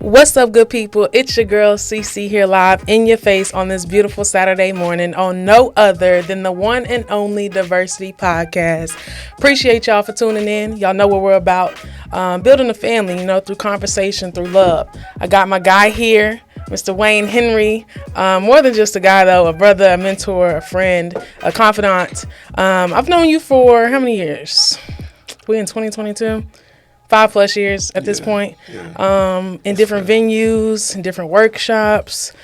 What's up, good people? It's your girl CC here, live in your face on this beautiful Saturday morning on no other than the one and only Diversity Podcast. Appreciate y'all for tuning in. Y'all know what we're about, building a family, through conversation, through love. I got my guy here, Mr. Wayne Henry. More than just a guy, though, a brother, a mentor, a friend, a confidant. I've known you for how many years? We in 2022? 5+ years at this point, in different venues, in different workshops,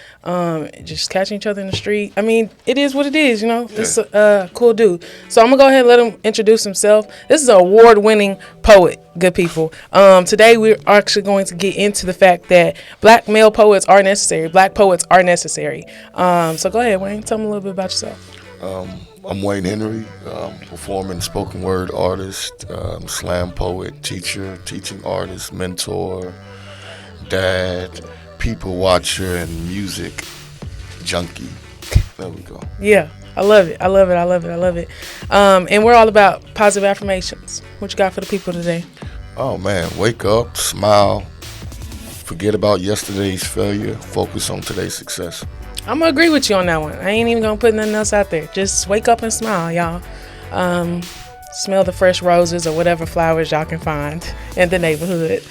just catching each other in the street. I mean, it is what it is, This is a cool dude. So I'm going to go ahead and let him introduce himself. This is an award-winning poet, good people. Today we're actually going to get into the fact that black male poets are necessary. Black poets are necessary. So go ahead, Wayne. Tell me a little bit about yourself. I'm Wayne Henry, performing spoken word artist, slam poet, teacher, teaching artist, mentor, dad, people watcher, and music junkie. There we go. Yeah, I love it. And we're all about positive affirmations. What you got for the people today? Oh man, wake up, smile, forget about yesterday's failure, focus on today's success. I'm going to agree with you on that one. I ain't even going to put nothing else out there. Just wake up and smile, y'all. Smell the fresh roses or whatever flowers y'all can find in the neighborhood.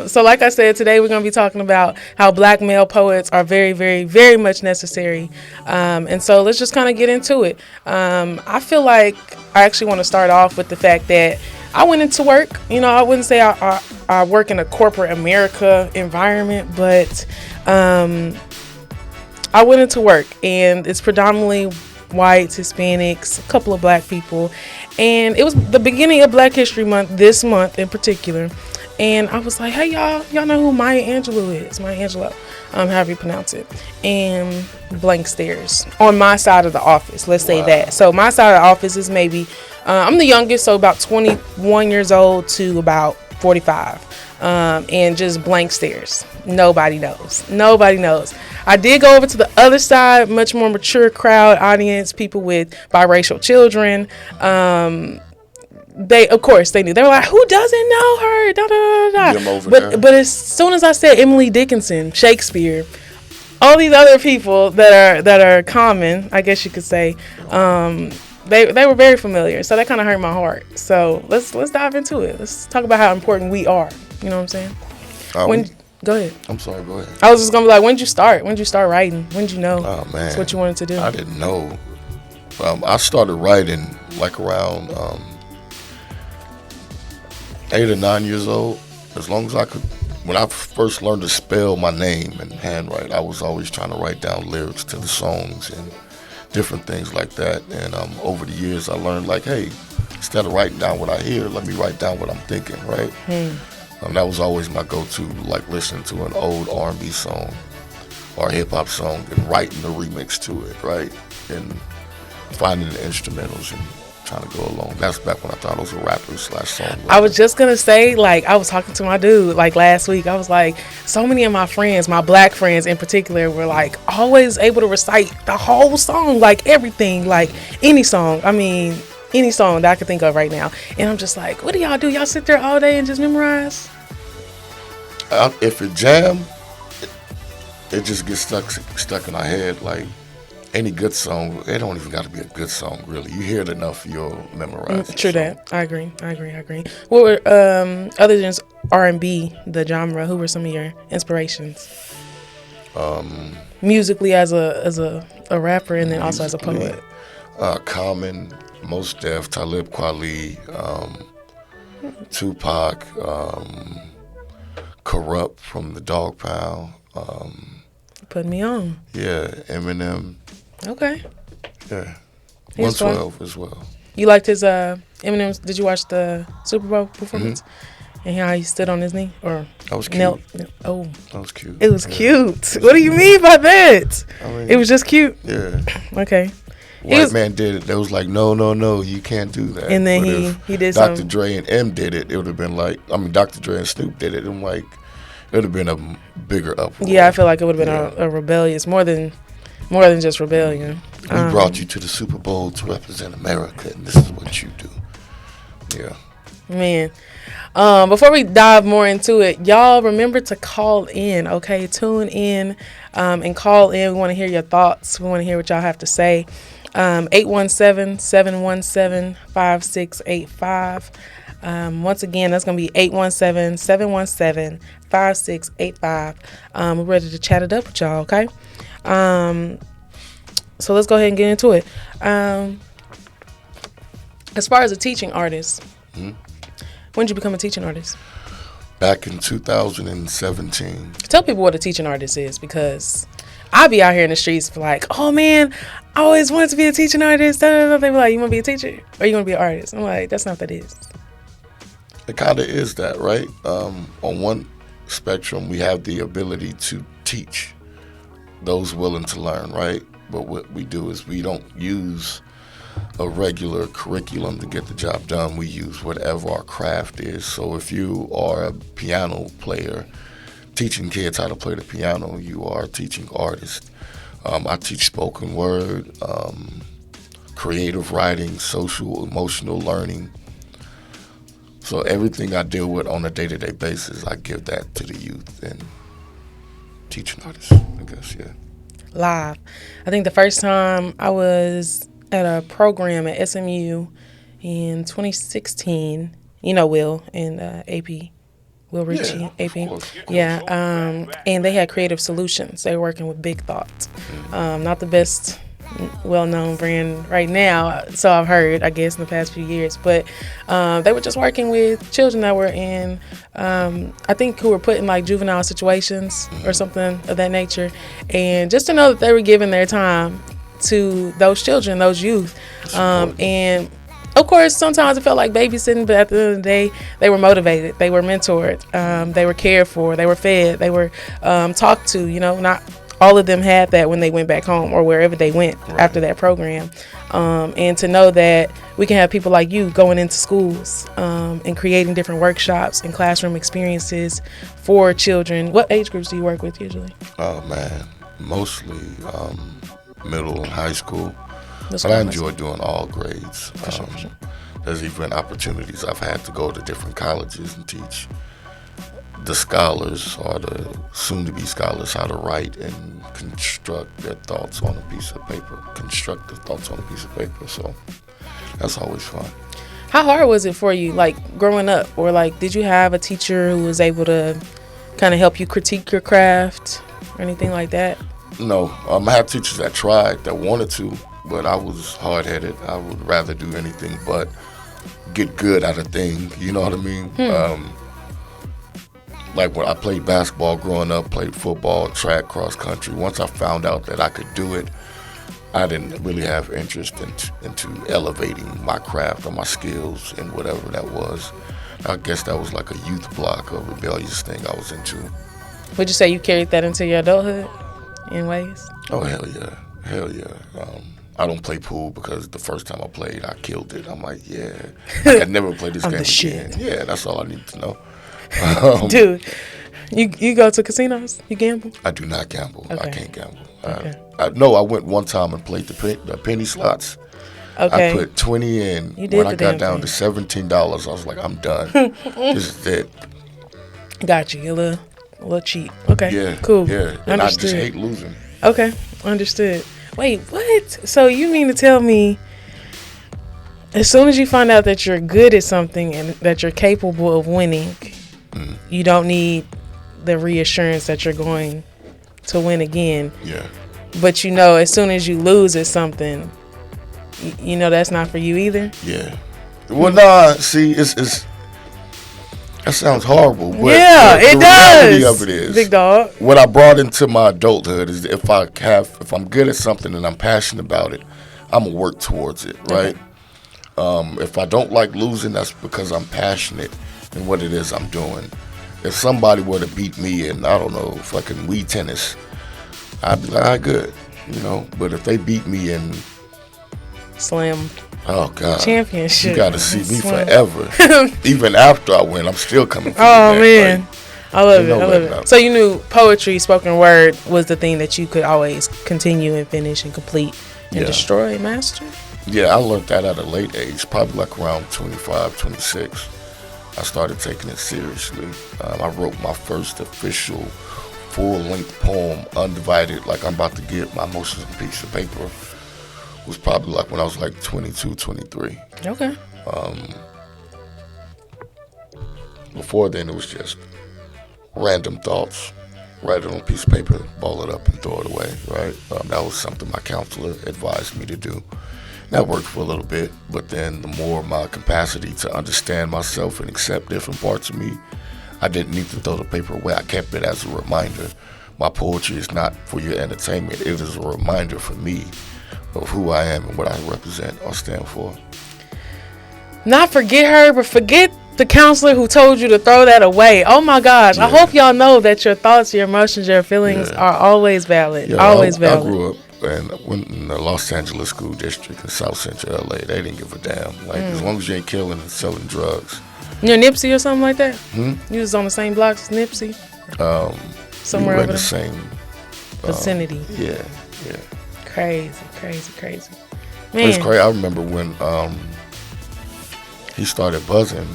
So like I said, today we're going to be talking about how black male poets are very, very, very much necessary. And so let's just kind of get into it. I feel like I actually want to start off with the fact that I went into work. I wouldn't say I work in a corporate America environment, but I went into work, and it's predominantly whites, Hispanics, a couple of black people, and it was the beginning of Black History Month, this month in particular, and I was like, hey, y'all know who Maya Angelou is? Maya Angelou, however you pronounce it, and blank stares on my side of the office, let's say that. So my side of the office is maybe, I'm the youngest, so about 21 years old to about 45, and just blank stares. Nobody knows. I did go over to the other side, much more mature crowd, audience, people with biracial children. They knew. They were like, who doesn't know her? Da, da, da, da. But as soon as I said Emily Dickinson, Shakespeare, all these other people that are common, I guess you could say, they were very familiar. So that kind of hurt my heart. So let's dive into it. Let's talk about how important we are. You know what I'm saying? Go ahead. I'm sorry, go ahead. I was just going to be like, when did you start? When did you start writing? When did you know that's what you wanted to do? I didn't know. I started writing like around 8 or 9 years old. As long as I could. When I first learned to spell my name and handwrite, I was always trying to write down lyrics to the songs and different things like that. And over the years, I learned like, hey, instead of writing down what I hear, let me write down what I'm thinking, right? That was always my go-to, like listening to an old R&B song or a hip-hop song and writing the remix to it, right? And finding the instrumentals and trying to go along. That's back when I thought those were rappers / songwriters. I was just going to say, I was talking to my dude, last week. I was like, so many of my friends, my black friends in particular, were, always able to recite the whole song, everything, any song. I mean, any song that I could think of right now. And I'm just like, what do y'all do? Y'all sit there all day and just memorize? If it jam, it just gets stuck in our head. Like any good song, it don't even got to be a good song, really. You hear it enough, you'll memorize it. True that. I agree. What were, other than R&B, the genre, who were some of your inspirations? Musically as a rapper and then also as a poet? Common, Mos Def, Talib Kweli, Tupac, Corrupt from the Dog Pound. Put me on. Yeah, Eminem. Okay. Yeah. 112 as well. You liked his Eminem's? Did you watch the Super Bowl performance? And how he stood on his knee or that was cute. knelt? Oh, that was cute. It was cute. What do you mean by that? I mean, it was just cute. Yeah. Okay. White man did it. They was like, no, you can't do that. And then he did Dr. something. Dre and M did it. It would have been like, Dr. Dre and Snoop did it. And it would have been a bigger uproar. Yeah, I feel like it would have been a rebellious, more than just rebellion. We brought you to the Super Bowl to represent America, and this is what you do. Yeah. Man. Before we dive more into it, y'all remember to call in, okay? Tune in and call in. We want to hear your thoughts. We want to hear what y'all have to say. 817-717-5685. Once again, that's going to be 817-717-5685. We're ready to chat it up with y'all, okay? So let's go ahead and get into it. As far as a teaching artist, when did you become a teaching artist? Back in 2017. Tell people what a teaching artist is, because I be out here in the streets like, oh man, I always wanted to be a teaching artist. They be like, you want to be a teacher or you want to be an artist? I'm like, that's not what that is. It kind of is that, right? On one spectrum, we have the ability to teach those willing to learn, right? But what we do is we don't use a regular curriculum to get the job done. We use whatever our craft is. So if you are a piano player teaching kids how to play the piano, you are a teaching artist. I teach spoken word, creative writing, social, emotional learning. So everything I deal with on a day-to-day basis, I give that to the youth and teaching artists, I guess, yeah. Live. I think the first time I was at a program at SMU in 2016, you know Will and AP, Will Ritchie, Yeah, AP. of course. Yeah, and they had creative solutions. They were working with Big Thoughts. Not the best well-known brand right now, so I've heard, I guess, in the past few years. But they were just working with children that were in, I think, who were put in like juvenile situations or something of that nature. And just to know that they were giving their time to those children, those youth. And of course, sometimes it felt like babysitting, but at the end of the day, they were motivated, they were mentored, they were cared for, they were fed, they were talked to. You know, not all of them had that when they went back home or wherever they went after that program. And to know that we can have people like you going into schools and creating different workshops and classroom experiences for children. What age groups do you work with usually? Oh, man, mostly middle and high school. But I enjoy doing all grades. For sure. There's even opportunities I've had to go to different colleges and teach the scholars or the soon-to-be scholars how to write and construct their thoughts on a piece of paper. So that's always fun. How hard was it for you, like, growing up? Or, like, did you have a teacher who was able to kind of help you critique your craft or anything like that? No, I had teachers that tried, that wanted to, but I was hard-headed. I would rather do anything but get good at a thing, you know what I mean? Like when I played basketball growing up, played football, track, cross country, once I found out that I could do it, I didn't really have interest into elevating my craft or my skills in whatever that was. I guess that was like a youth block, a rebellious thing I was into. Would you say you carried that into your adulthood in ways? Oh, hell yeah. I don't play pool because the first time I played, I killed it. I'm like, yeah, I could never play this I'm game the shit. again. Yeah, that's all I need to know. Dude, you go to casinos? You gamble? I do not gamble. Okay. I can't gamble. Okay. I went one time and played the penny slots. Okay. I put 20 in. You did when the I got damn down thing. to $17, I was like, I'm done. This is it. Got you. A little cheap. Okay. Yeah. Cool. Yeah. And I just Understood. hate losing. Okay. Understood. Wait, what? So you mean to tell me as soon as you find out that you're good at something and that you're capable of winning, you don't need the reassurance that you're going to win again. Yeah. But you know, as soon as you lose at something, you know that's not for you either. Yeah. Well, nah. See, it's that sounds horrible. But Yeah, the it reality does. of it is, Big dog. what I brought into my adulthood is if I'm good at something and I'm passionate about it, I'm gonna work towards it, right? If I don't like losing, that's because I'm passionate in what it is I'm doing. If somebody were to beat me in, I don't know, fucking Wii tennis, I'd be like, all right, good, you know. But if they beat me in, Slam oh God, championship. you got to see me Slam. forever. Even after I win, I'm still coming for you Oh back, man, right? I love You it. know I love that it. now. So you knew poetry, spoken word was the thing that you could always continue and finish and complete and Yeah. destroy, master. Yeah, I learned that at a late age, probably like around 25, 26. I started taking it seriously. I wrote my first official full-length poem, undivided, like I'm about to get my emotions on a piece of paper, was probably like when I was like 22, 23. Okay. Before then, it was just random thoughts, write it on a piece of paper, ball it up and throw it away, right? That was something my counselor advised me to do. That worked for a little bit, but then the more my capacity to understand myself and accept different parts of me, I didn't need to throw the paper away. I kept it as a reminder. My poetry is not for your entertainment. It is a reminder for me of who I am and what I represent or stand for. Not forget her, but forget the counselor who told you to throw that away. Oh my gosh. Yeah. I hope y'all know that your thoughts, your emotions, your feelings are always valid. Yeah, always valid. I grew up and went in the Los Angeles School District in South Central LA. They didn't give a damn. Like, as long as you ain't killing and selling drugs. You're Nipsey or something like that? You was on the same block as Nipsey? Somewhere we were over in the same vicinity. Yeah. Crazy. Man. It was crazy. I remember when he started buzzing.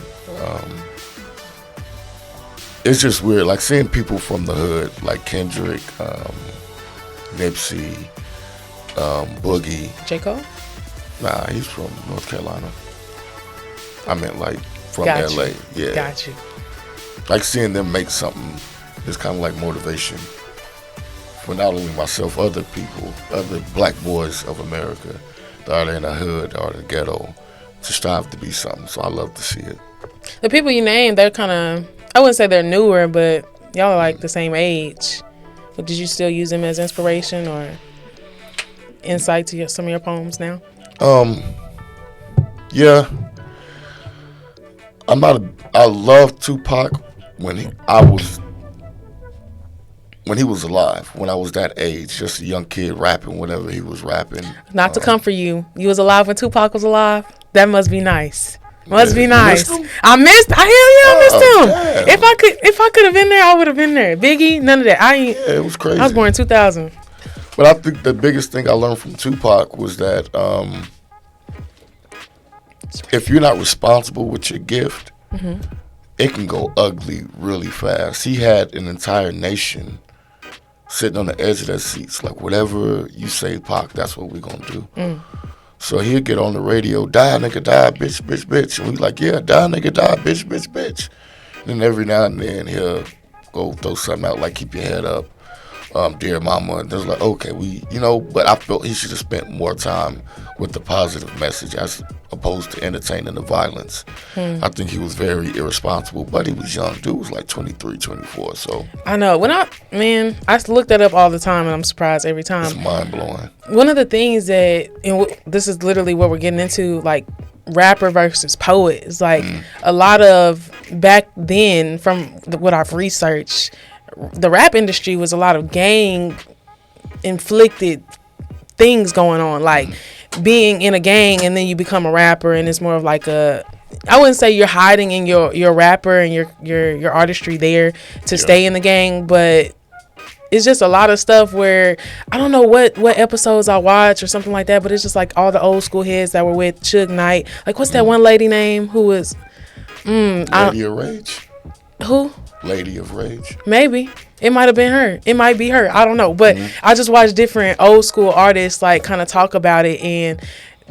It's just weird, like seeing people from the hood, like Kendrick, Nipsey, Boogie. J. Cole? Nah, he's from North Carolina. I meant like from Got LA. You. Yeah. Got you. Like seeing them make something is kind of like motivation for not only myself, other people, other black boys of America that are in the hood or the ghetto to strive to be something. So I love to see it. The people you named, they're kind of, I wouldn't say they're newer, but y'all are like the same age. But did you still use them as inspiration or insight to some of your poems now? Yeah. I love Tupac when he was alive, when I was that age, just a young kid rapping whatever he was rapping. Not to comfort you. You was alive when Tupac was alive? That must be nice. Must be nice. I missed him. Damn. If I could have been there, I would have been there. Biggie, none of that. It was crazy. I was born in 2000. But I think the biggest thing I learned from Tupac was that if you're not responsible with your gift, it can go ugly really fast. He had an entire nation sitting on the edge of their seats, like, whatever you say, Pac, that's what we're gonna do. So he'll get on the radio, die nigga, die, bitch, bitch, bitch. And we like, yeah, die nigga, die, bitch, bitch, bitch. And then every now and then he'll go throw something out like keep your head up, dear mama. And there's like, okay, but I felt he should have spent more time with the positive message as opposed to entertaining the violence. I think he was very irresponsible, but he was young. Dude was like 23, 24, so. I know. I look that up all the time, and I'm surprised every time. It's mind-blowing. One of the things that, and this is literally what we're getting into, like, rapper versus poet. It's like a lot of, back then, from what I've researched, the rap industry was a lot of gang-inflicted things going on, like being in a gang and then you become a rapper, and it's more of like I wouldn't say you're hiding in your rapper and your artistry there to stay in the gang, but it's just a lot of stuff where I don't know what episodes I watch or something like that, but it's just like all the old school heads that were with Suge Knight. Like, what's that one lady name who was Lady of Rage? Who? Lady of Rage. Maybe. It might have been her. It might be her. I don't know. But I just watched different old school artists like kind of talk about it, and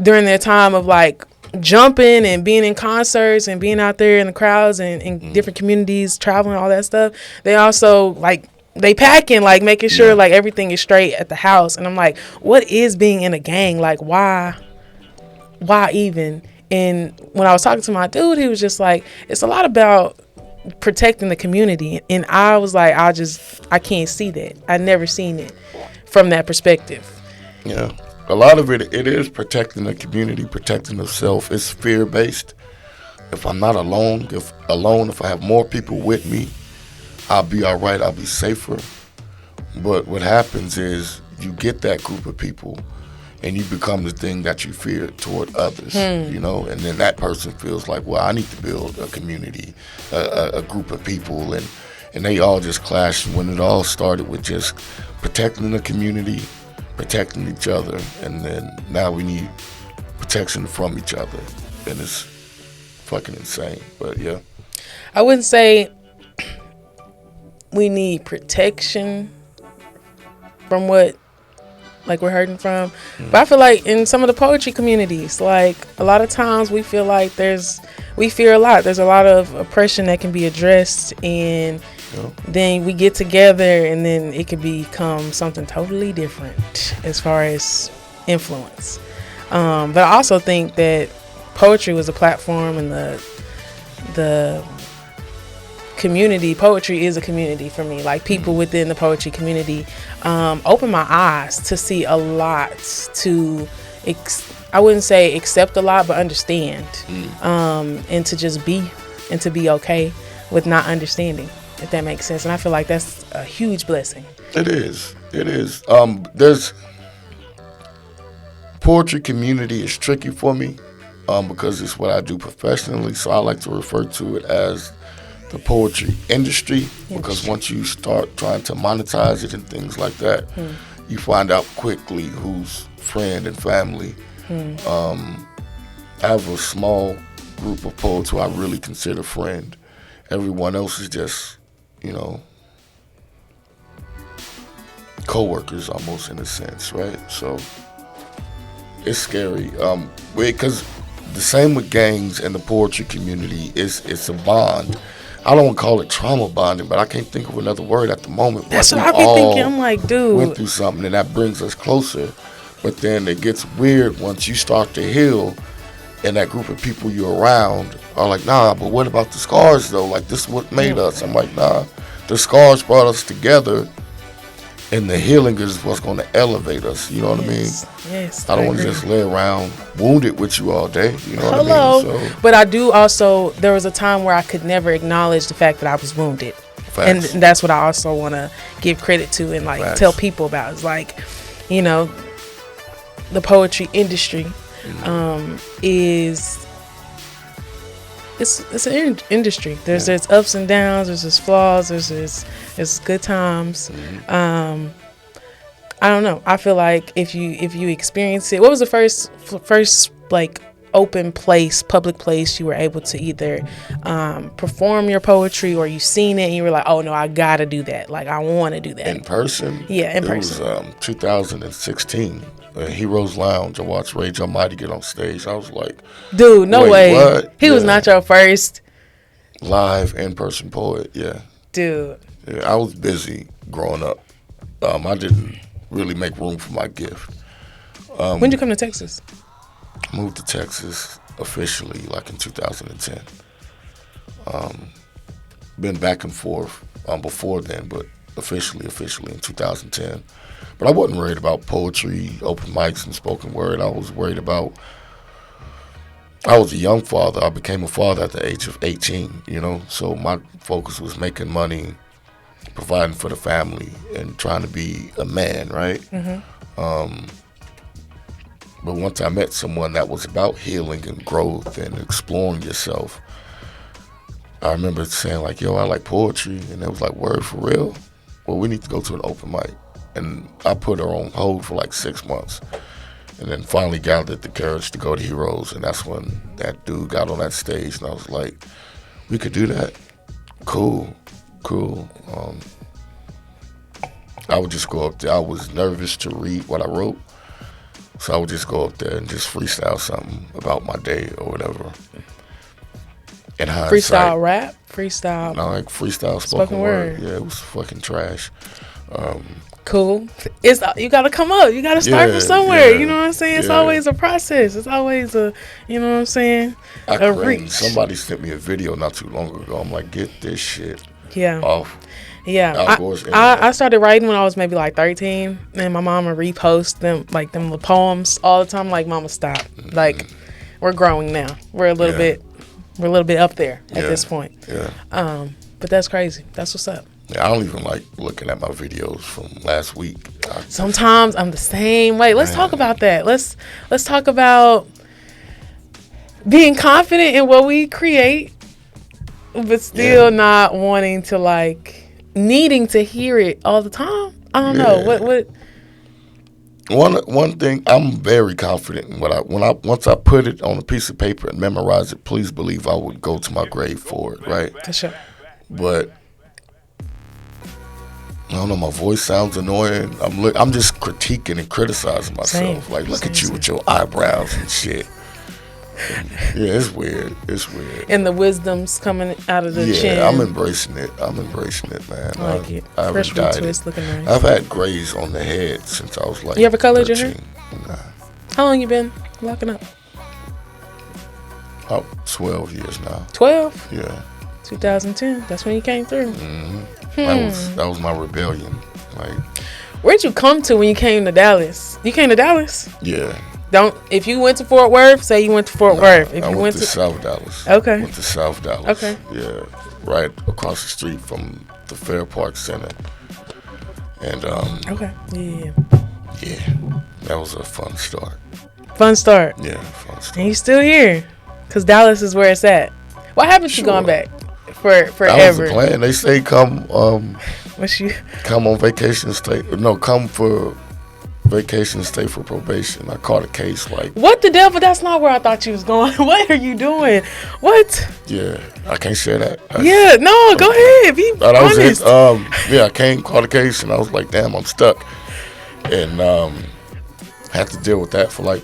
during their time of like jumping and being in concerts and being out there in the crowds and in different communities, traveling, all that stuff, they also like they packing, like making sure like everything is straight at the house. And I'm like, what is being in a gang? Like, why even? And when I was talking to my dude, he was just like, it's a lot about protecting the community. And I was like, I can't see that. I never seen it from that perspective. Yeah. A lot of it is protecting the community, protecting the self. It's fear-based. If I'm not alone, if I have more people with me, I'll be all right, I'll be safer. But what happens is you get that group of people and you become the thing that you fear toward others, and then that person feels like, well, I need to build a community, a group of people, and they all just clash when it all started with just protecting the community, protecting each other, and then now we need protection from each other, and it's fucking insane, but yeah. I wouldn't say we need protection from what like we're hurting from, but I feel like in some of the poetry communities, like a lot of times we feel like we fear a lot. There's a lot of oppression that can be addressed, and then we get together and then it could become something totally different as far as influence. But I also think that poetry was a platform, and the community, poetry is a community for me. Like people within the poetry community opened my eyes to see a lot, to I wouldn't say accept a lot, but understand, and to just be, and to be okay with not understanding, if that makes sense. And I feel like that's a huge blessing. It is. There's poetry community is tricky for me because it's what I do professionally. So I like to refer to it as the poetry industry, because once you start trying to monetize it and things like that, you find out quickly who's friend and family. I have a small group of poets who I really consider friend. Everyone else is just, co-workers almost, in a sense, right? So it's scary. Because the same with gangs and the poetry community, it's a bond. I don't want to call it trauma bonding, but I can't think of another word at the moment. That's what I be thinking. I'm like, dude, went through something, and that brings us closer. But then it gets weird once you start to heal, and that group of people you're around are like, nah, but what about the scars, though? Like, this is what made us. I'm like, nah, the scars brought us together, and the healing is what's going to elevate us. You know what I mean? Yes. I don't want to just lay around wounded with you all day. You know what I mean? So, but I do also, there was a time where I could never acknowledge the fact that I was wounded. Facts. And that's what I also want to give credit to and like tell people about. It's like, the poetry industry is, it's an industry. There's ups and downs. There's flaws. There's good times. I don't know. I feel like if you experience it, what was the first like open place, public place you were able to either perform your poetry, or you seen it and you were like, oh no, I gotta do that. Like I want to do that in person. Yeah, in person. It was 2016. Heroes Lounge. I watched Rage Almighty get on stage. I was like, dude, no way. What? He was not your first live in-person poet. Yeah, dude. Yeah, I was busy growing up. I didn't really make room for my gift. When did you come to Texas? I moved to Texas officially like in 2010. Been back and forth before then, but officially in 2010. But I wasn't worried about poetry, open mics, and spoken word. I was worried about, I was a young father. I became a father at the age of 18, so my focus was making money, providing for the family, and trying to be a man, right? But once I met someone that was about healing and growth and exploring yourself, I remember saying like, yo, I like poetry. And it was like, word, for real? Well, we need to go to an open mic. And I put her on hold for like 6 months. And then finally gathered the courage to go to Heroes. And that's when that dude got on that stage. And I was like, we could do that? Cool. I would just go up there. I was nervous to read what I wrote. So I would just go up there and just freestyle something about my day or whatever. In hindsight, freestyle rap? Freestyle? No, like freestyle spoken word. Yeah, it was fucking trash. Cool. You got to come up. You got to start from somewhere. You know what I'm saying? It's always a process. It's always a, you know what I'm saying? A reach. Somebody sent me a video not too long ago. I'm like, get this shit off. Yeah, I started writing when I was maybe like 13, and my mama repost them little poems all the time. Like, mama, stop. Like, we're growing now. We're a little bit up there at this point. Yeah. But that's crazy. That's what's up. Yeah, I don't even like looking at my videos from last week. Sometimes I'm the same way. Let's talk about that. Let's talk about being confident in what we create, but still not wanting to like needing to hear it all the time. I don't know. One thing, I'm very confident in once I put it on a piece of paper and memorize it. Please believe I would go to my grave for it, right? For sure. But I don't know. My voice sounds annoying. I'm just critiquing and criticizing myself. Same. Like, look at you with your eyebrows and shit. Yeah, it's weird. It's weird. And the wisdom's coming out of the chin. Yeah, I'm embracing it, man. I like it. I Fresh haven't dyed twist it. looking nice. I've had grays on the head since I was like. You ever colored 13. your hair? Nah. How long you been locking up? About 12 years now. 12? Yeah. 2010. That's when you came through. That was my rebellion. Like, where'd you come to when you came to Dallas? You came to Dallas? yeah. If you went to Fort Worth, say you went to Fort Worth. If I you went to South Dallas. Okay. Went to South Dallas. Okay. Yeah. Right across the street from the Fair Park Center. And Okay. Yeah. yeah, that was a fun start. Fun start. Yeah, fun start. And you still here. Because Dallas is where it's at. What happened to going back for forever? That was the plan. They say come on vacation, stay. No, come for vacation, stay for probation. I caught a case like. What the devil? That's not where I thought you was going. What are you doing? What? Yeah, I can't share that. Yeah, no, go ahead. Be honest. That was it. Yeah, caught a case, and I was like, damn, I'm stuck. And had to deal with that for like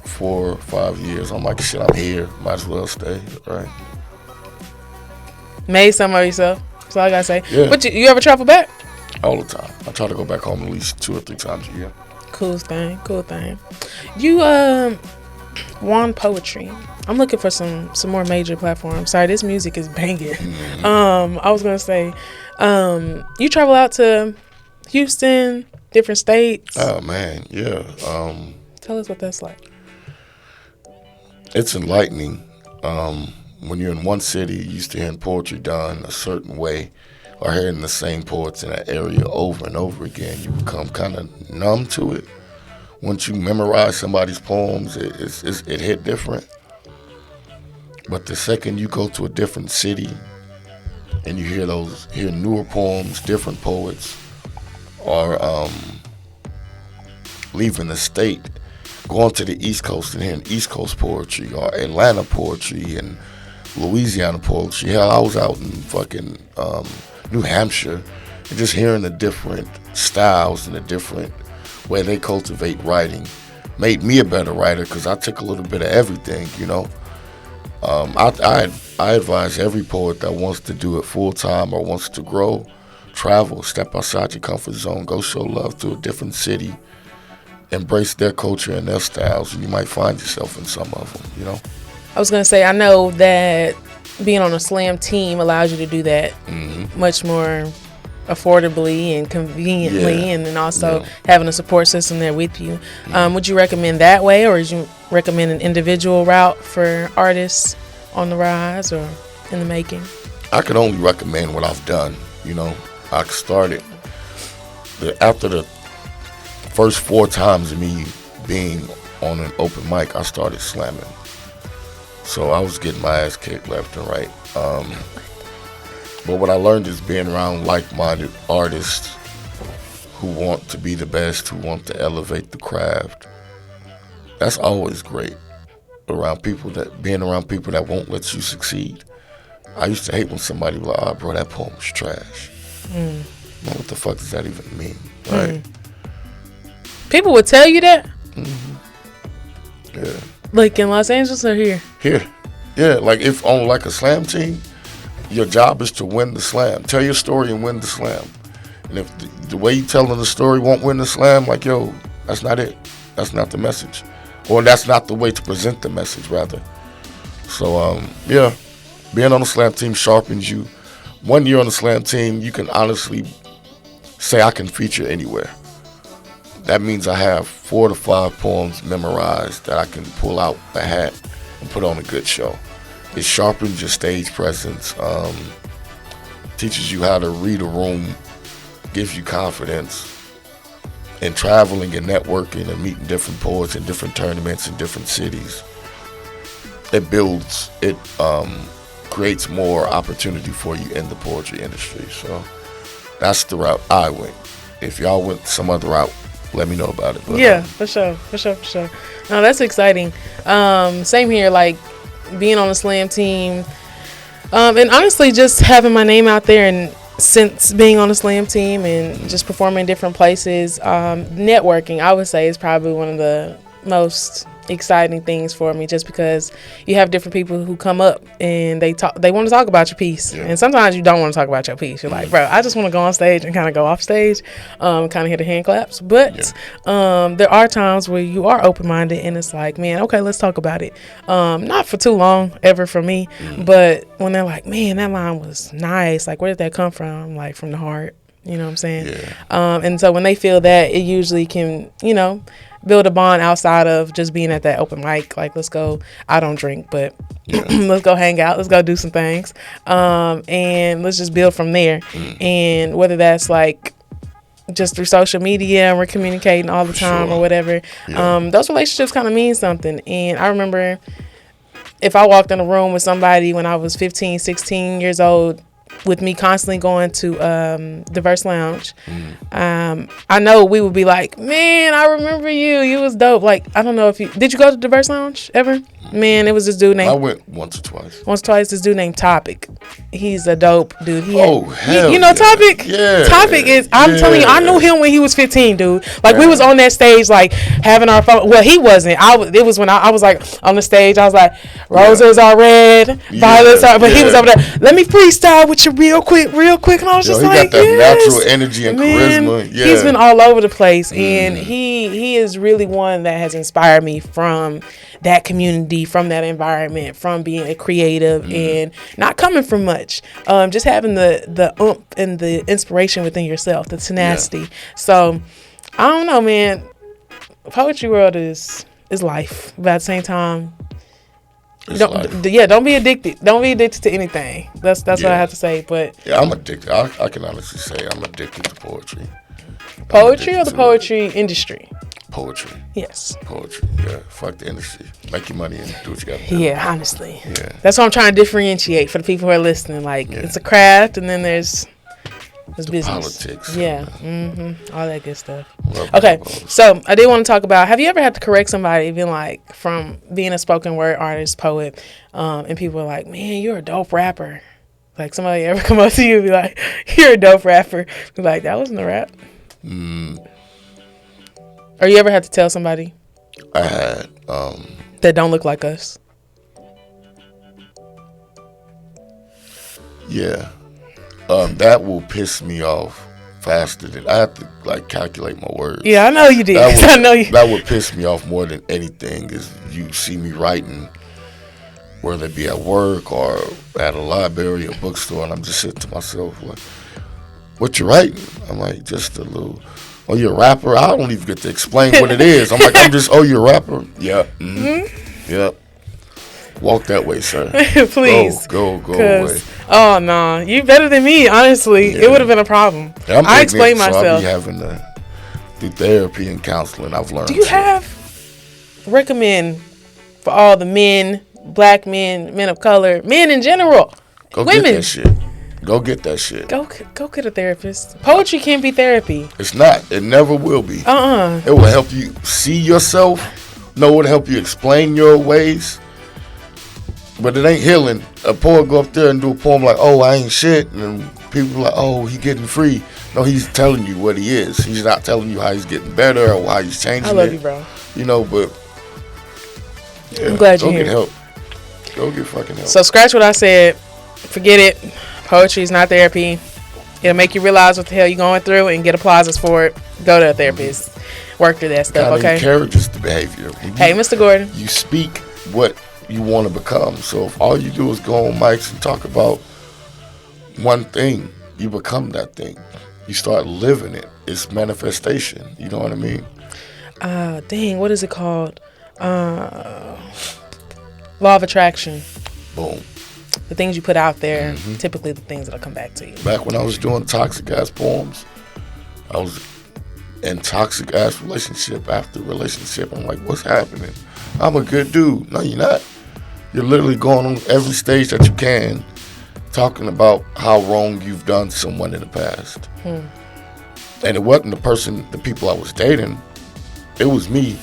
4 or 5 years. I'm like, shit, I'm here. Might as well stay, right? Made some of yourself. That's all I gotta say. Yeah. But you ever travel back? All the time. I try to go back home at least 2 or 3 times a year. Cool thing. You won poetry. I'm looking for some more major platforms. Sorry, this music is banging. Mm-hmm. I was gonna say, you travel out to Houston, different states. Oh man, yeah. Tell us what that's like. It's enlightening. When you're in one city, you're used to hearing poetry done a certain way, or hearing the same poets in that area over and over again. You become kind of numb to it. Once you memorize somebody's poems, it hit different. But the second you go to a different city and you hear newer poems, different poets, or leaving the state, going to the East Coast and hearing East Coast poetry, or Atlanta poetry and Louisiana poetry. Hell, I was out in fucking New Hampshire and just hearing the different styles and the different way they cultivate writing made me a better writer, because I took a little bit of everything, you know. I advise every poet that wants to do it full time or wants to grow, travel, step outside your comfort zone, go show love to a different city, embrace their culture and their styles, and you might find yourself in some of them, you know. I was gonna say, I know that being on a slam team allows you to do that much more affordably and conveniently, and then also having a support system there with you. Would you recommend that way, or would you recommend an individual route for artists on the rise or in the making? I could only recommend what I've done. You know, I started after the first 4 times of me being on an open mic, I started slamming. So I was getting my ass kicked left and right. But what I learned is being around like-minded artists who want to be the best, who want to elevate the craft. That's always great. Being around people that won't let you succeed. I used to hate when somebody was like, "Oh, bro, that poem was trash." Now, what the fuck does that even mean, right? People would tell you that? Yeah. Like in Los Angeles or here? Here. Yeah, like if on like a slam team, your job is to win the slam. Tell your story and win the slam. And if the way you telling the story won't win the slam, like, yo, that's not it. That's not the message. Or that's not the way to present the message, rather. So, yeah, being on a slam team sharpens you. 1 year on the slam team, you can honestly say I can feature anywhere. That means I have 4 to 5 poems memorized that I can pull out a hat and put on a good show. It sharpens your stage presence, teaches you how to read a room, gives you confidence. And traveling and networking and meeting different poets in different tournaments in different cities, it creates more opportunity for you in the poetry industry. So that's the route I went. If y'all went some other route, let me know about it. But, yeah, for sure. No, that's exciting. Same here, like being on the slam team, and honestly, just having my name out there, and since being on the slam team and just performing in different places, networking, I would say, is probably one of the most exciting things for me, just because you have different people who come up and they want to talk about your piece, and sometimes you don't want to talk about your piece. You're like, bro, I just want to go on stage and kind of go off stage, kind of hit the hand claps, but there are times where you are open-minded and it's like, man, okay, let's talk about it. Not for too long ever for me, but when they're like, man, that line was nice, like, where did that come from? I'm like, from the heart, you know what I'm saying? And so when they feel that, it usually can, build a bond outside of just being at that open mic. Like, let's go. I don't drink, but let's go hang out. Let's go do some things. And let's just build from there. And whether that's like just through social media and we're communicating all the time or whatever, those relationships kind of mean something. And I remember if I walked in a room with somebody when I was 15, 16 years old, with me constantly going to Diverse Lounge, I know we would be like, man, I remember you. You was dope. Like, I don't know if did you go to Diverse Lounge ever? Man, it was this dude named... I went once or twice. This dude named Topic. He's a dope dude. Hell you know Topic? Yeah. Topic is... I'm telling you, I knew him when he was 15, dude. Like, we was on that stage, like, having our phone... Well, he wasn't. It was when I was, like, on the stage. I was like, roses are red, violets are... But he was over there, let me freestyle with you real quick. And I was just like, he got that natural energy and charisma. Yeah. He's been all over the place. And he is really one that has inspired me from that community, from that environment, from being a creative and not coming from much, just having the oomph and the inspiration within yourself, the tenacity. So I don't know, man. Poetry world is life, but at the same time, don't be addicted. Don't be addicted to anything. That's what I have to say. But I'm addicted. I can honestly say I'm addicted to poetry. Poetry or the poetry industry? Poetry. Yes. Poetry. Yeah. Fuck the industry. Make your money and do what you gotta do. Yeah, honestly. Yeah. That's what I'm trying to differentiate for the people who are listening. Like, it's a craft, and then there's business. Politics. Yeah. All that good stuff. Okay. So I did want to talk about, have you ever had to correct somebody, even like from being a spoken word artist, poet, and people are like, man, you're a dope rapper. Like, somebody ever come up to you and be like, you're a dope rapper. Be like, that wasn't a rap. Or you ever had to tell somebody? I had. That don't look like us? Yeah. That will piss me off faster than I have to like calculate my words. Yeah, I know you did. I know you. That would piss me off more than anything is you see me writing, whether it be at work or at a library or bookstore, and I'm just sitting to myself like, what you writing? I'm like, just a little... Oh, you're a rapper? I don't even get to explain what it is. I'm like, you're a rapper? Yeah. Yep. Walk that way, sir. Please. Go away. Oh, no. You better than me, honestly. It would have been a problem. I explain myself. So I'll be having to do therapy and counseling. I've learned. Do you recommend for all the men, black men, men of color, men in general, women? Get that shit. Go get that shit. Go get a therapist. Poetry can't be therapy. It's not. It never will be. It will help you see yourself. No, it'll help you explain your ways. But it ain't healing. A poet go up there and do a poem like, oh, I ain't shit. And people are like, oh, he getting free. No, he's telling you what he is. He's not telling you how he's getting better or how he's changing it. I love you, bro. But yeah, I'm glad you're here. Go get help. Go get fucking help. So scratch what I said. Forget it. Poetry is not therapy. It'll make you realize what the hell you're going through and get applauses for it. Go to a therapist. Work through that stuff, okay? It encourages the behavior. Hey, Mr. Gordon. You speak what you want to become. So if all you do is go on mics and talk about one thing, you become that thing. You start living it. It's manifestation. You know what I mean? Dang, what is it called? Law of attraction. Boom. The things you put out there, typically the things that'll come back to you. Back when I was doing toxic ass poems, I was in toxic ass relationship after relationship. I'm like, what's happening? I'm a good dude. No, you're not. You're literally going on every stage that you can, talking about how wrong you've done someone in the past. And it wasn't the people I was dating. It was me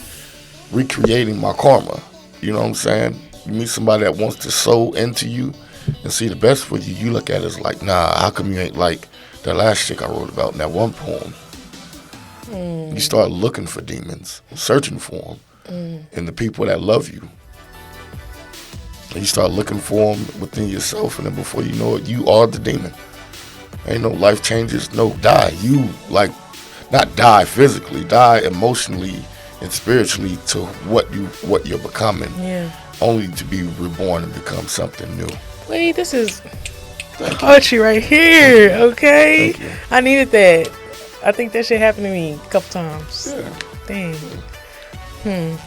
recreating my karma. You know what I'm saying? You meet somebody that wants to sow into you and see the best for you, you look at it as like, nah, how come you ain't like that last chick I wrote about in that one poem? You start looking for demons, searching for them in the people that love you. And you start looking for them within yourself, and then before you know it, you are the demon. Ain't no life changes, no die. You, like, not die physically, die emotionally and spiritually to what you're becoming. Yeah. Only to be reborn and become something new. Wait, this is poetry right here, okay? Thank you. I needed that. I think that shit happened to me a couple times. Yeah. Dang.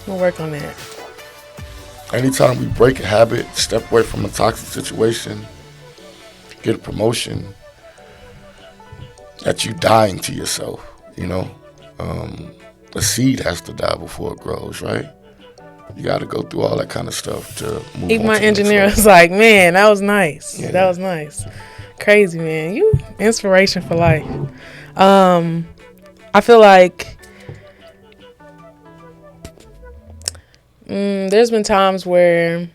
We'll work on that. Anytime we break a habit, step away from a toxic situation, get a promotion, that you dying to yourself, you know? The seed has to die before it grows, right? You got to go through all that kind of stuff to move Even on my to the next engineer level. was like, man, that was nice. Yeah. That was nice. Crazy, man. You inspiration for life. I feel like there's been times where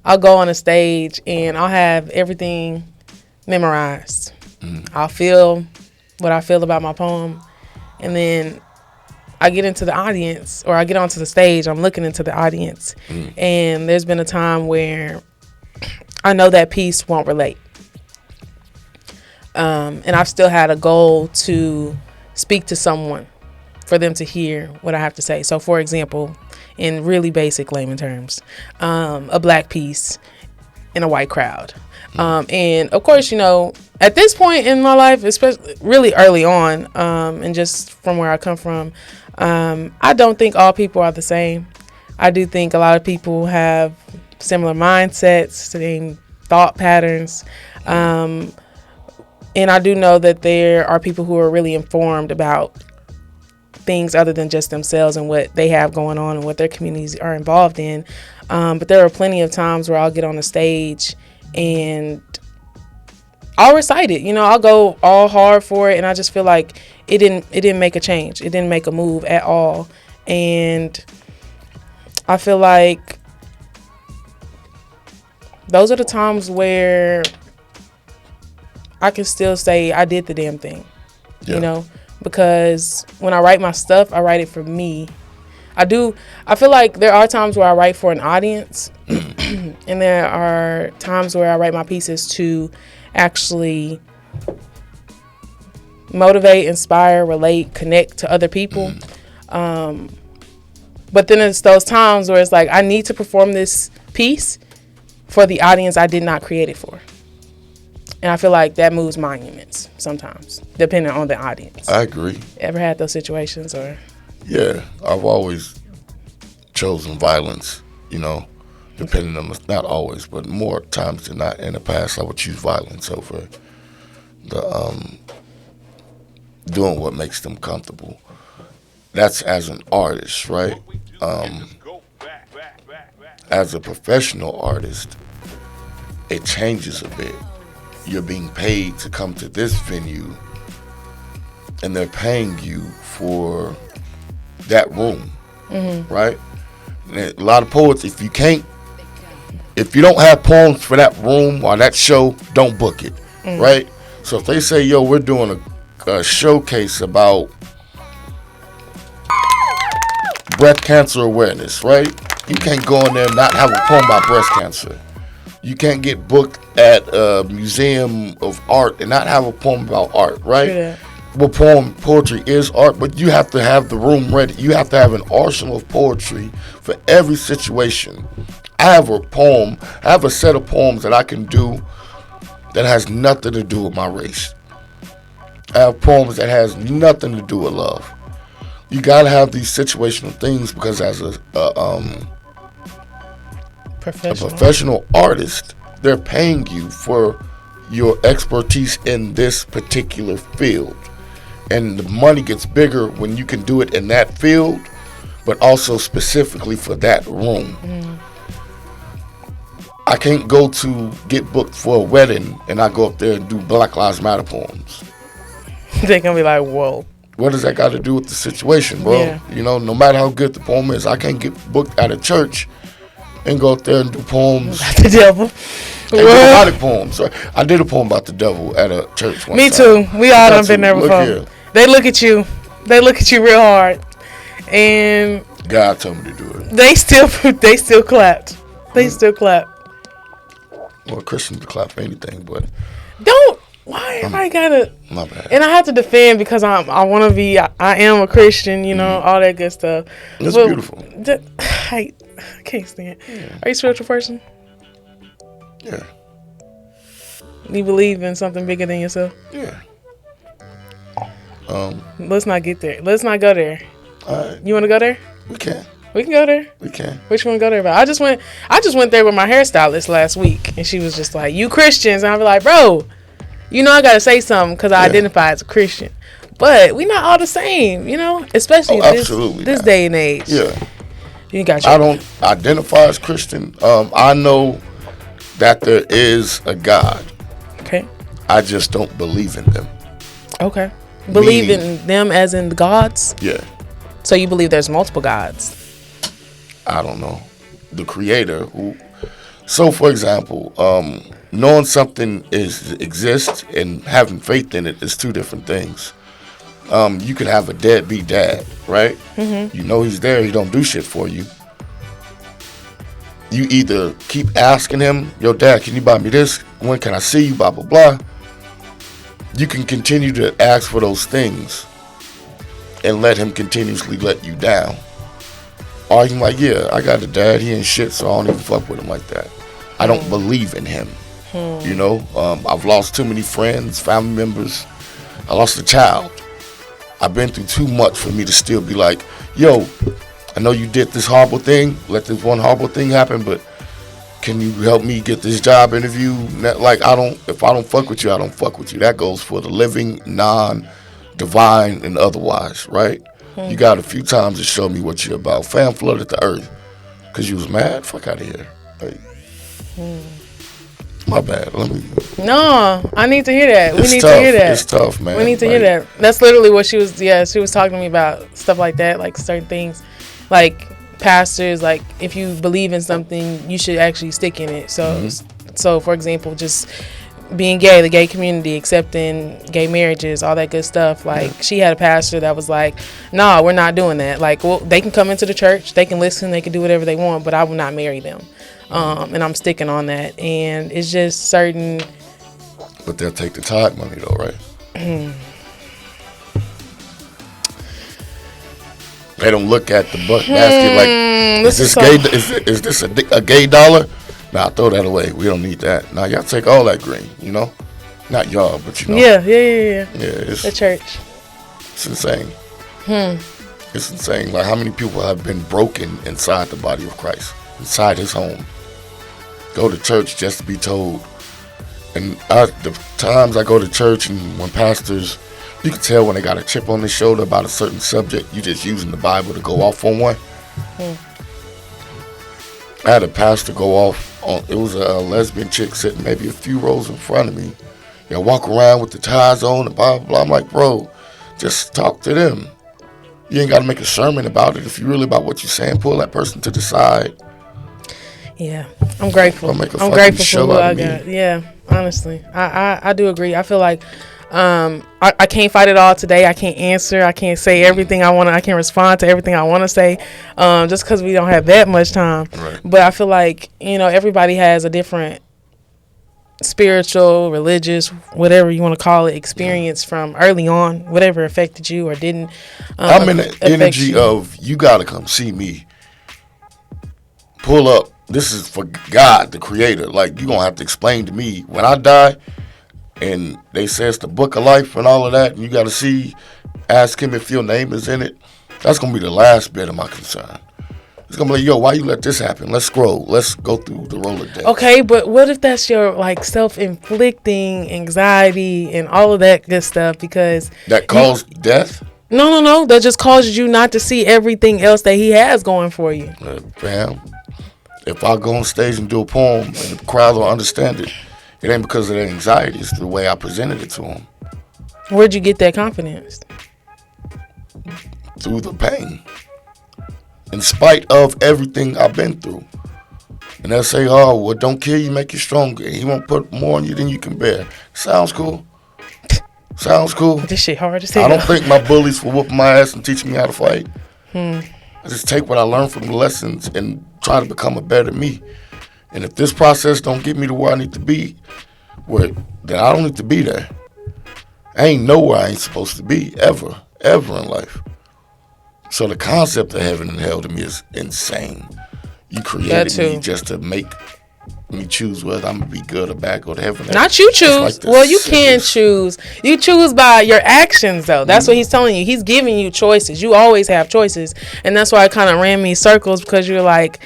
I'll go on a stage and I'll have everything memorized. I'll feel what I feel about my poem, and then I get into the audience, or I get onto the stage, I'm looking into the audience, and there's been a time where I know that piece won't relate. And I've still had a goal to speak to someone for them to hear what I have to say. So, for example, in really basic layman terms, a black piece in a white crowd. And of course, you know, at this point in my life, especially really early on, and just from where I come from, I don't think all people are the same. I do think a lot of people have similar mindsets, same thought patterns. And I do know that there are people who are really informed about things other than just themselves and what they have going on and what their communities are involved in. But there are plenty of times where I'll get on the stage and I'll recite it. You know, I'll go all hard for it, and I just feel like it didn't make a change. It didn't make a move at all. And I feel like those are the times where I can still say I did the damn thing. Yeah. You know, because when I write my stuff, I write it for me. I feel like there are times where I write for an audience and there are times where I write my pieces to actually motivate, inspire, relate, connect to other people. But then it's those times where it's like, I need to perform this piece for the audience I did not create it for. And I feel like that moves monuments sometimes, depending on the audience. I agree. Ever had those situations? Or? Yeah, I've always chosen violence, you know, depending on, not always, but more times than not. In the past, I would choose violence over the doing what makes them comfortable. That's as an artist, right? As a professional artist, it changes a bit. You're being paid to come to this venue, and they're paying you for that room, right? And a lot of poets, if you don't have poems for that room or that show, don't book it, right? So if they say, yo, we're doing a showcase about breast cancer awareness, right? You can't go in there and not have a poem about breast cancer. You can't get booked at a museum of art and not have a poem about art, right? Yeah. Well, poetry is art, but you have to have the room ready. You have to have an arsenal of poetry for every situation. I have a set of poems that I can do that has nothing to do with my race. I have poems that has nothing to do with love. You gotta have these situational things because as a professional artist, they're paying you for your expertise in this particular field. And the money gets bigger when you can do it in that field, but also specifically for that room. I can't go to get booked for a wedding and I go up there and do Black Lives Matter poems. They're gonna be like, whoa. What does that got to do with the situation, bro? Yeah. You know, no matter how good the poem is, I can't get booked at a church and go up there and do poems. The devil. Erotic poems. I did a poem about the devil at a church one Me time. too. We all done been there Look before. here. They look at you. They look at you real hard. And God told me to do it. they still clapped. They still clapped. Well, Christians clap for anything, but Don't. Why everybody gotta? my bad. And I have to defend because I want to be. I am a Christian. You know, all that good stuff. It's But beautiful. I can't stand. Are you a spiritual person? Yeah. You believe in something bigger than yourself? Yeah. Let's not get there. Let's not go there. All right. You want to go there? We can. We can go there. We can. Which one go there about? I just went there with my hairstylist last week, and she was just like, "You Christians," and I was like, "Bro, you know I gotta say something because I identify as a Christian, but we not all the same, you know, especially this day and age." Yeah. You got I don't identify as Christian. I know that there is a God. Okay. I just don't believe in them. Okay. Believe in them as in the gods? Yeah. So you believe there's multiple gods? I don't know. The creator who. So, for example, knowing something exists and having faith in it is two different things. You could have a deadbeat dad, right? Mm-hmm. You know he's there. He don't do shit for you. You either keep asking him, "Yo, Dad, can you buy me this? When can I see you? Blah, blah, blah." You can continue to ask for those things and let him continuously let you down. Or you can like, "Yeah, I got a dad. He ain't shit, so I don't even fuck with him like that. I don't believe in him." You know, I've lost too many friends, family members. I lost a child. I've been through too much for me to still be like, "Yo, I know you did this horrible thing. Let this one horrible thing happen, but can you help me get this job interview?" Like, if I don't fuck with you, I don't fuck with you. That goes for the living, non-divine, and otherwise, right? You got a few times to show me what you're about. Fam flooded the earth because you was mad. Fuck out of here. Like, my bad. No, I need to hear that. We need tough. to hear that. It's tough, man. We need to hear that. That's literally what she was. Yeah, she was talking to me about stuff like that, like certain things, like pastors. Like if you believe in something, you should actually stick in it. So, so for example, just being gay, the gay community, accepting gay marriages, all that good stuff. Like she had a pastor that was like, "No, we're not doing that. Like, well, they can come into the church, they can listen, they can do whatever they want, but I will not marry them." And I'm sticking on that. And it's just certain. But they'll take the tithe money though, right? They don't look at the basket like, is this gay? Is this a gay dollar? Nah, throw that away. We don't need that. Nah, y'all take all that green, you know? Not y'all, but you know. Yeah. Yeah, it's The church. It's insane. It's insane. Like how many people have been broken inside the body of Christ, inside his home. Go to church just to be told. And the times I go to church and when pastors, you can tell when they got a chip on their shoulder about a certain subject, you just using the Bible to go off on one. I had a pastor go off on, it was a lesbian chick sitting maybe a few rows in front of me. You know, walk around with the ties on and blah, blah, blah. I'm like, bro, just talk to them. You ain't got to make a sermon about it. If you're really about what you're saying, pull that person to the side. Yeah, I'm grateful. I'm grateful for what I got. Yeah, honestly, I do agree. I feel like I can't fight it all today. I can't answer. I can't say everything I want to. I can't respond to everything I want to say just because we don't have that much time. Right. But I feel like, you know, everybody has a different spiritual, religious, whatever you want to call it, experience from early on, whatever affected you or didn't. I'm in the energy of you got to come see me. Pull up. This is for God, the creator. Like, you're going to have to explain to me when I die and they say it's the book of life and all of that, and you got to ask him if your name is in it. That's going to be the last bit of my concern. It's going to be like, yo, why you let this happen? Let's scroll. Let's go through the Rolodex. Okay, but what if that's your, like, self-inflicting anxiety and all of that good stuff because... That caused death? No. That just causes you not to see everything else that he has going for you. Fam, if I go on stage and do a poem and the crowd will understand it, it ain't because of their anxiety. It's the way I presented it to them. Where'd you get that confidence? Through the pain. In spite of everything I've been through. And they'll say, oh, well, don't kill you, make you stronger. He won't put more on you than you can bear. Sounds cool. Sounds cool. This shit hard as hell. I don't think my bullies for whooping my ass and teaching me how to fight. I just take what I learned from the lessons and try to become a better me. And if this process don't get me to where I need to be, then I don't need to be there. I ain't nowhere I ain't supposed to be, ever in life. So the concept of heaven and hell to me is insane. You created me just to make me choose whether I'm going to be good or bad, go to heaven. Not you choose. Like well, you can choose. You choose by your actions, though. That's what he's telling you. He's giving you choices. You always have choices. And that's why it kind of ran me circles, because you're like,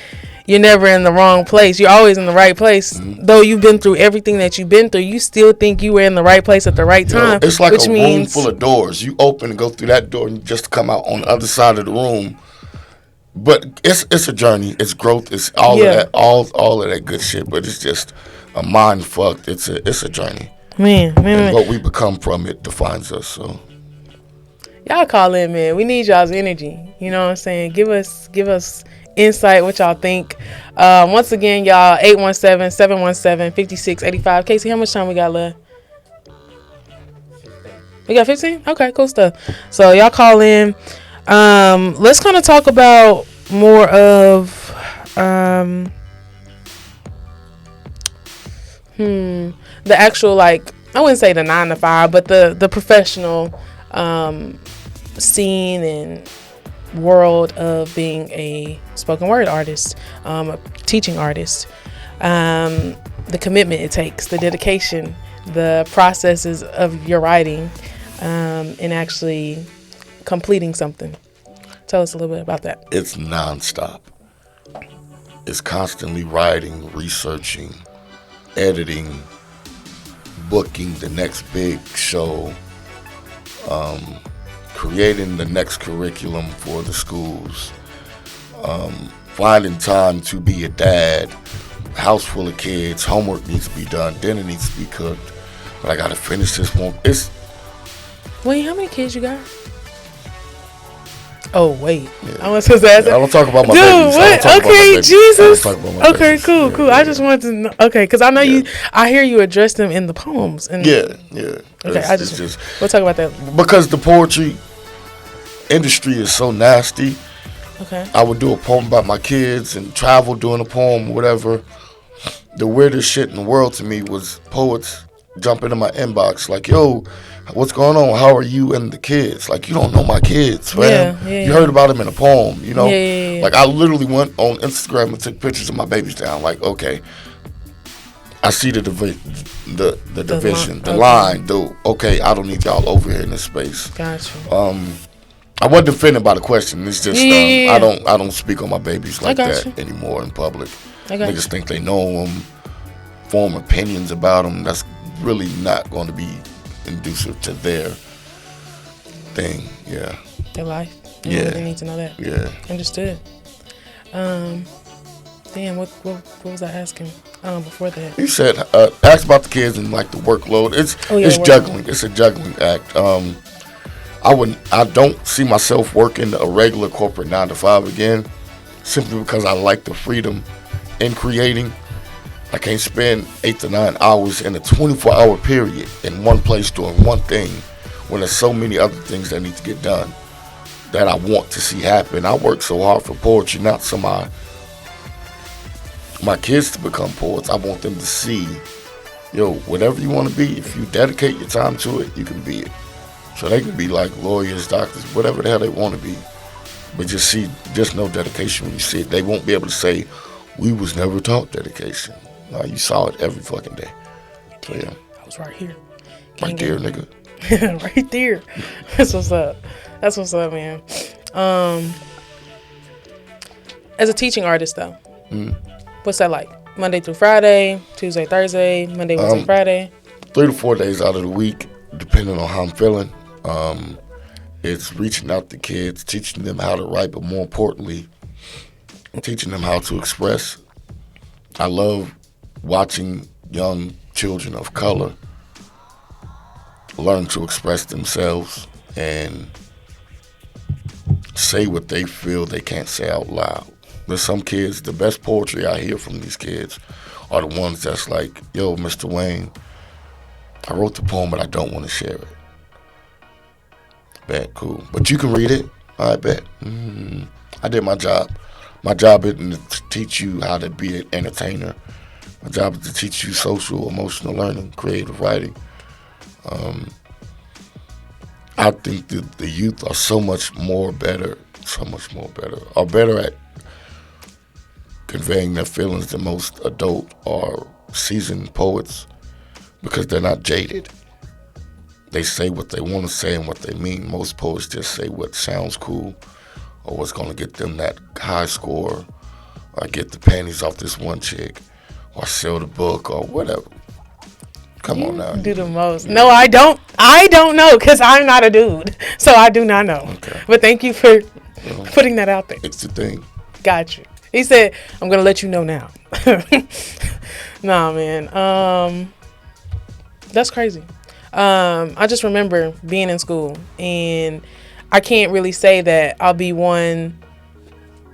you're never in the wrong place. You're always in the right place. Though you've been through everything that you've been through, you still think you were in the right place at the right time. It's like a room full of doors. You open and go through that door and just come out on the other side of the room. But it's a journey. It's growth. It's all of that, all of that good shit. But it's just a mind fuck. It's a journey. Man. What we become from it defines us. So y'all call in, man. We need y'all's energy. You know what I'm saying? Give us insight, what y'all think. Once again, y'all, 817-717-5685. Casey, how much time we got left? We got 15? Okay, cool stuff. So y'all call in. Let's kind of talk about more of the actual, like, I wouldn't say the 9 to 5, but the professional scene and world of being a spoken word artist, a teaching artist, the commitment it takes, the dedication, the processes of your writing, and actually completing something. Tell us a little bit about that. It's nonstop. It's constantly writing, researching, editing, booking the next big show, creating the next curriculum for the schools, finding time to be a dad, house full of kids, homework needs to be done, dinner needs to be cooked, but I gotta finish this one. Wait, how many kids you got? Oh, wait. Yeah. I was supposed to ask that. I don't talk about my babies. What? Okay, Jesus. Okay, cool. I just wanted to know. Okay, because I know I hear you address them in the poems. And yeah. Okay, we'll talk about that. Because the poetry industry is so nasty. Okay. I would do a poem about my kids and travel doing a poem or whatever. The weirdest shit in the world to me was poets jump into my inbox like, yo, what's going on? How are you and the kids? Like, you don't know my kids, man. You heard about them in a poem, you know? Yeah. Like, I literally went on Instagram and took pictures of my babies down. Like, okay, I see the division, the line. Okay, I don't need y'all over here in this space. Gotcha. I wasn't defended by the question. It's just I don't speak on my babies like that anymore in public. Niggas think they know them, form opinions about them. That's really not going to be conducive to their thing. Yeah. Their life. They need to know that. Yeah. Understood. Damn, what was I asking before that? You said ask about the kids and like the workload. It's juggling. It's a juggling act. I don't see myself working a regular corporate 9 to 5 again, simply because I like the freedom in creating. I can't spend 8 to 9 hours in a 24-hour period in one place doing one thing when there's so many other things that need to get done that I want to see happen. I work so hard for poetry, not so my kids to become poets. I want them to see, whatever you want to be, if you dedicate your time to it, you can be it. So they can be like lawyers, doctors, whatever the hell they want to be. But just no dedication when you see it. They won't be able to say, we was never taught dedication. No, you saw it every fucking day. So, yeah. I was right here. Right there, nigga. Right there. That's what's up. Man. As a teaching artist, though, what's that like? Monday through Friday, Tuesday, Thursday, Monday, Wednesday, Friday? 3 to 4 days out of the week, depending on how I'm feeling. It's reaching out to kids, teaching them how to write, but more importantly, teaching them how to express. I love watching young children of color learn to express themselves and say what they feel they can't say out loud. There's some kids, the best poetry I hear from these kids are the ones that's like, yo, Mr. Wayne, I wrote the poem, but I don't want to share it. Bet, cool. But you can read it. I bet. I did my job. My job isn't to teach you how to be an entertainer. My job is to teach you social, emotional learning, creative writing. I think that the youth are are better at conveying their feelings than most adult or seasoned poets because they're not jaded. They say what they want to say and what they mean. Most poets just say what sounds cool or what's going to get them that high score, or get the panties off this one chick, or sell the book, or whatever. Come on now. Do the most. Yeah. No, I don't. I don't know because I'm not a dude, so I do not know. Okay. But thank you for putting that out there. It's the thing. Got you. He said, "I'm gonna let you know now." Nah, man. That's crazy. I just remember being in school, and I can't really say that I'll be one.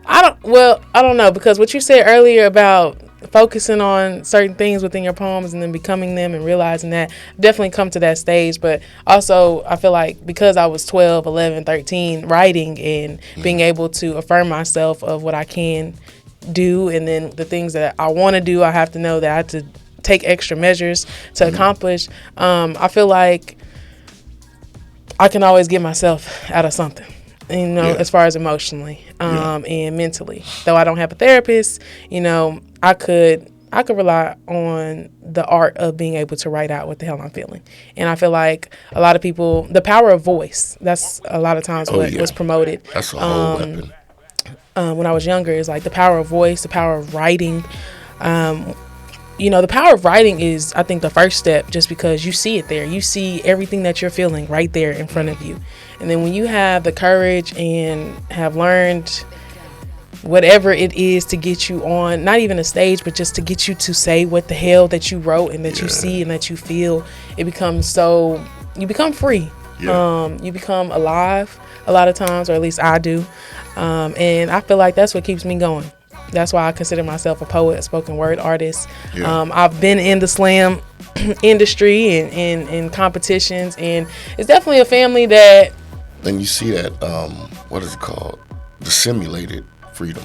I don't know, because what you said earlier about focusing on certain things within your poems and then becoming them and realizing that, definitely come to that stage. But also I feel like because I was 12, 11, 13 writing and being able to affirm myself of what I can do, and then the things that I want to do, I have to know that I have to take extra measures to accomplish. I feel like I can always get myself out of something, as far as emotionally and mentally. Though I don't have a therapist, I could rely on the art of being able to write out what the hell I'm feeling. And I feel like a lot of people, the power of voice, that's a lot of times what was promoted. That's a whole weapon. When I was younger, is like the power of voice, the power of writing. The power of writing is, I think, the first step, just because you see it there. You see everything that you're feeling right there in front of you. And then when you have the courage and have learned whatever it is to get you on, not even a stage, but just to get you to say what the hell that you wrote and that you see and that you feel, it becomes you become free. You become alive a lot of times, or at least I do. And I feel like that's what keeps me going. That's why I consider myself a poet, a spoken word artist. I've been in the slam industry and in competitions, and it's definitely a family that. Then you see that, what is it called? The simulated freedom,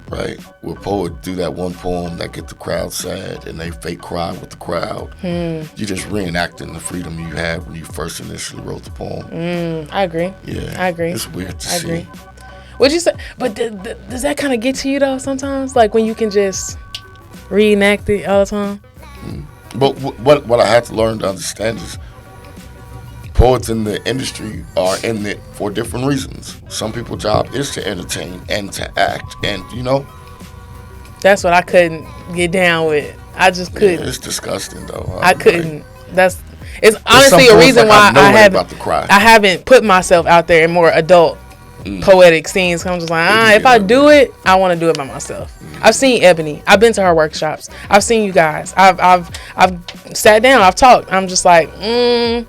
right? Where poets do that one poem that get the crowd sad and they fake cry with the crowd. You're just reenacting the freedom you had when you first initially wrote the poem. I agree. Yeah, I agree. It's weird to see. Agree. What'd you say? But does that kind of get to you though sometimes? Like when you can just reenact it all the time? But what I had to learn to understand is poets in the industry are in it for different reasons. Some people's job is to entertain and to act, and that's what I couldn't get down with. I just couldn't. It's disgusting though. I couldn't. It's honestly a reason why I haven't put myself out there in more adult poetic scenes. I'm just like, if I do it, I want to do it by myself. I've seen Ebony. I've been to her workshops. I've seen you guys. I've sat down. I've talked. I'm just like, the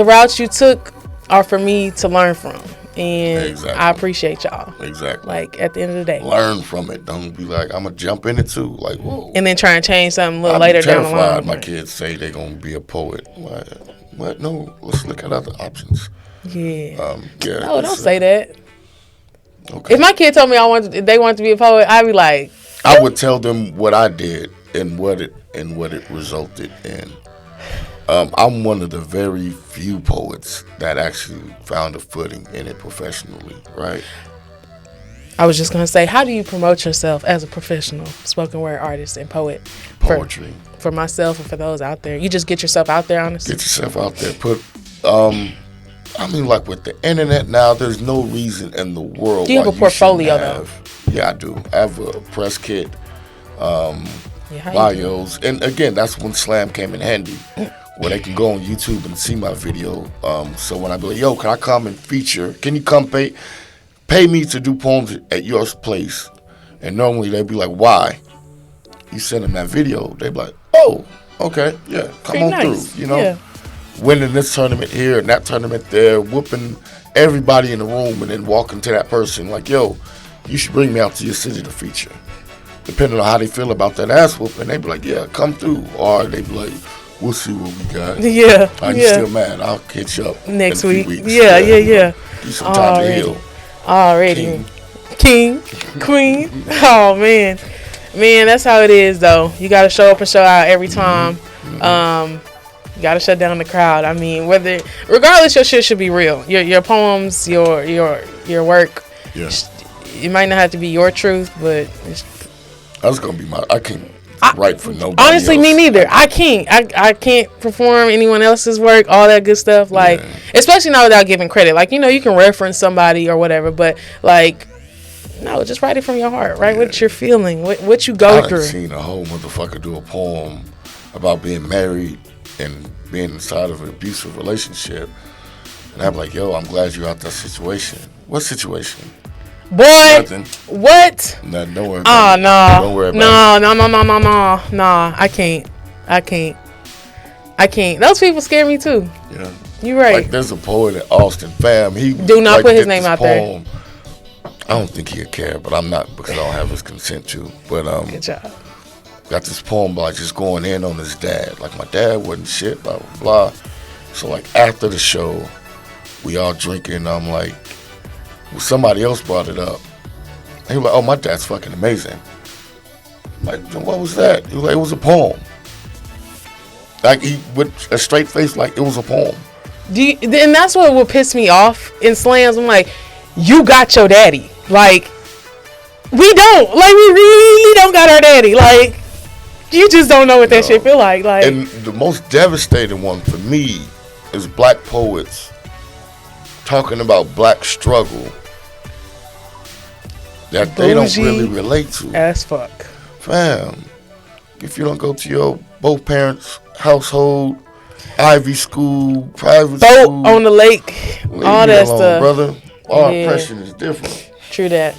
routes you took are for me to learn from, and I appreciate y'all. Exactly. Like at the end of the day, learn from it. Don't be like, I'm gonna jump in it too. Like, whoa. And then try and change something a little later down the line. I'm terrified my kids say they're gonna be a poet. What? No. Let's look at other options. Yeah. Yeah. No, don't say that. Okay. If my kid told me they wanted to be a poet, I'd be like, I would tell them what I did and what it resulted in. I'm one of the very few poets that actually found a footing in it professionally, right? I was just going to say, how do you promote yourself as a professional spoken word artist and poet? Poetry. For myself and for those out there. You just get yourself out there, honestly? Get yourself out there. Like with the internet now, there's no reason in the world. Do you have a portfolio, though? Yeah, I do. I have a press kit, bios. And again, that's when Slam came in handy. Where they can go on YouTube and see my video. So when I be like, yo, can I come and feature? Can you come pay me to do poems at your place? And normally they'd be like, why? You send them that video, they'd be like, oh, okay, yeah, come on through, Yeah. winning this tournament here and that tournament there, whooping everybody in the room, and then walking to that person like, yo, you should bring me out to your city to feature. Depending on how they feel about that ass whooping, they be like, yeah, come through. Or they be like, we'll see what we got. Yeah. You still mad? I'll catch you up next in a week. few weeks. Yeah. Give you some time to heal. Already. King, queen. Oh, man. Man, that's how it is, though. You got to show up and show out every time. You got to shut down the crowd. I mean, regardless, your shit should be real. Your poems, your work. Yeah. It might not have to be your truth, but That's gonna be I can't write for nobody. Honestly, else. me neither. I can't perform anyone else's work, all that good stuff. Like, especially not without giving credit. Like, you can reference somebody or whatever, but like, no, just write it from your heart. Write what you're feeling, what you go through. I've seen a whole motherfucker do a poem about being married and being inside of an abusive relationship, and I'm like, yo, I'm glad you're out that situation. What situation? Boy, Nothing. What? Nothing. Don't worry about it. No. Don't worry about it. No. I can't. Those people scare me too. Yeah. You're right. Like, there's a poet in Austin, fam. He do not put his name out there. I don't think he'd care, but I'm not, because I don't have his consent to. But good job. Got this poem about just going in on his dad. Like, my dad wasn't shit, blah, blah, blah. So, like, after the show, we all drinking. I'm like, well, somebody else brought it up. And he was like, oh, my dad's fucking amazing. I'm like, what was that? He was like, it was a poem. Like, he with a straight face, like, it was a poem. And that's what would piss me off in slams. I'm like, you got your daddy. Like, we don't. Like, we really don't got our daddy. Like, you just don't know what that shit feel like. And the most devastating one for me is black poets talking about black struggle that they don't really relate to. As fuck. Fam, if you don't go to your both parents' household, Ivy school, private school, boat on the lake, all that stuff, brother. Our oppression is different. True that.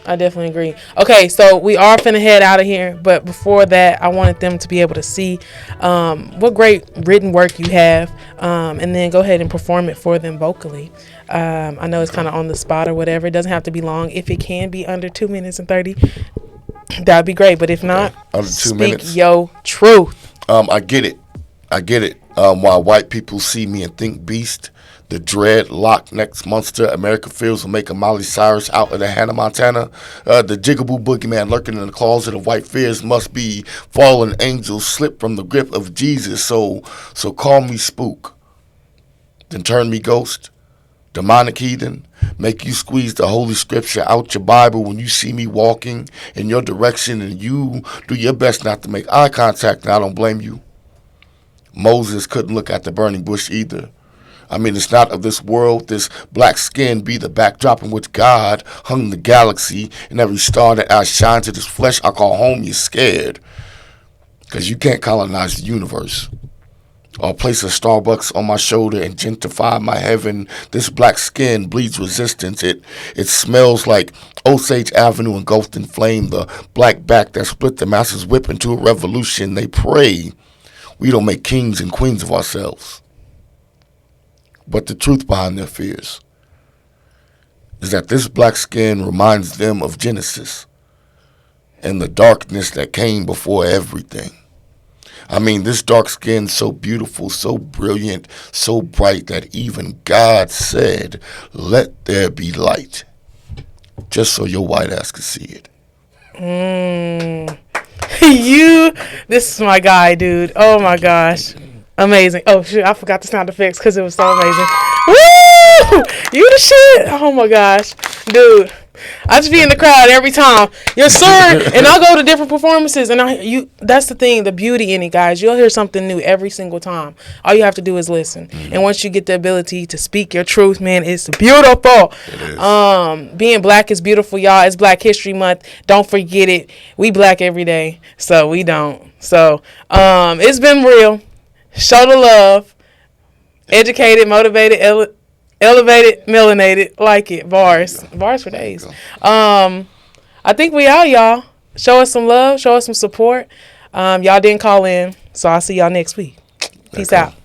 I definitely agree. Okay, so we are finna head out of here, but before that, I wanted them to be able to see what great written work you have, and then go ahead and perform it for them vocally. I know it's kind of on the spot or whatever. It doesn't have to be long. If it can be under 2 minutes and 30, that'd be great. But if not, under 2 minutes. Speak your truth. I get it. While white people see me and think beast, the dread Loch Ness monster America fears will make a Miley Cyrus out of the Hannah Montana. The jigaboo boogeyman lurking in the closet of white fears must be fallen angels slipped from the grip of Jesus. So call me spook, then turn me ghost, demonic heathen. Make you squeeze the holy scripture out your Bible when you see me walking in your direction, and you do your best not to make eye contact, and I don't blame you. Moses couldn't look at the burning bush either. I mean, it's not of this world. This black skin be the backdrop in which God hung the galaxy, and every star that I shine to this flesh I call home. You're scared because you can't colonize the universe or place a Starbucks on my shoulder and gentrify my heaven. This black skin bleeds resistance. It smells like Osage Avenue engulfed in flame. The black back that split the masses whip into a revolution. They pray we don't make kings and queens of ourselves. But the truth behind their fears is that this black skin reminds them of Genesis and the darkness that came before everything. I mean, this dark skin so beautiful, so brilliant, so bright that even God said, let there be light, just so your white ass could see it. This is my guy, dude. Oh my gosh. Amazing. Oh, shit, I forgot the sound effects because it was so amazing. Woo! You the shit. Oh, my gosh. Dude, I just be in the crowd every time. Yes, sir. And I'll go to different performances. And that's the thing, the beauty in it, guys. You'll hear something new every single time. All you have to do is listen. Mm-hmm. And once you get the ability to speak your truth, man, it's beautiful. It is. Being black is beautiful, y'all. It's Black History Month. Don't forget it. We black every day, so we don't. So it's been real. Show the love. Educated, motivated, elevated, melanated. Like it. Bars for days. I think we out, y'all. Show us some love. Show us some support. Y'all didn't call in, so I'll see y'all next week. Peace out.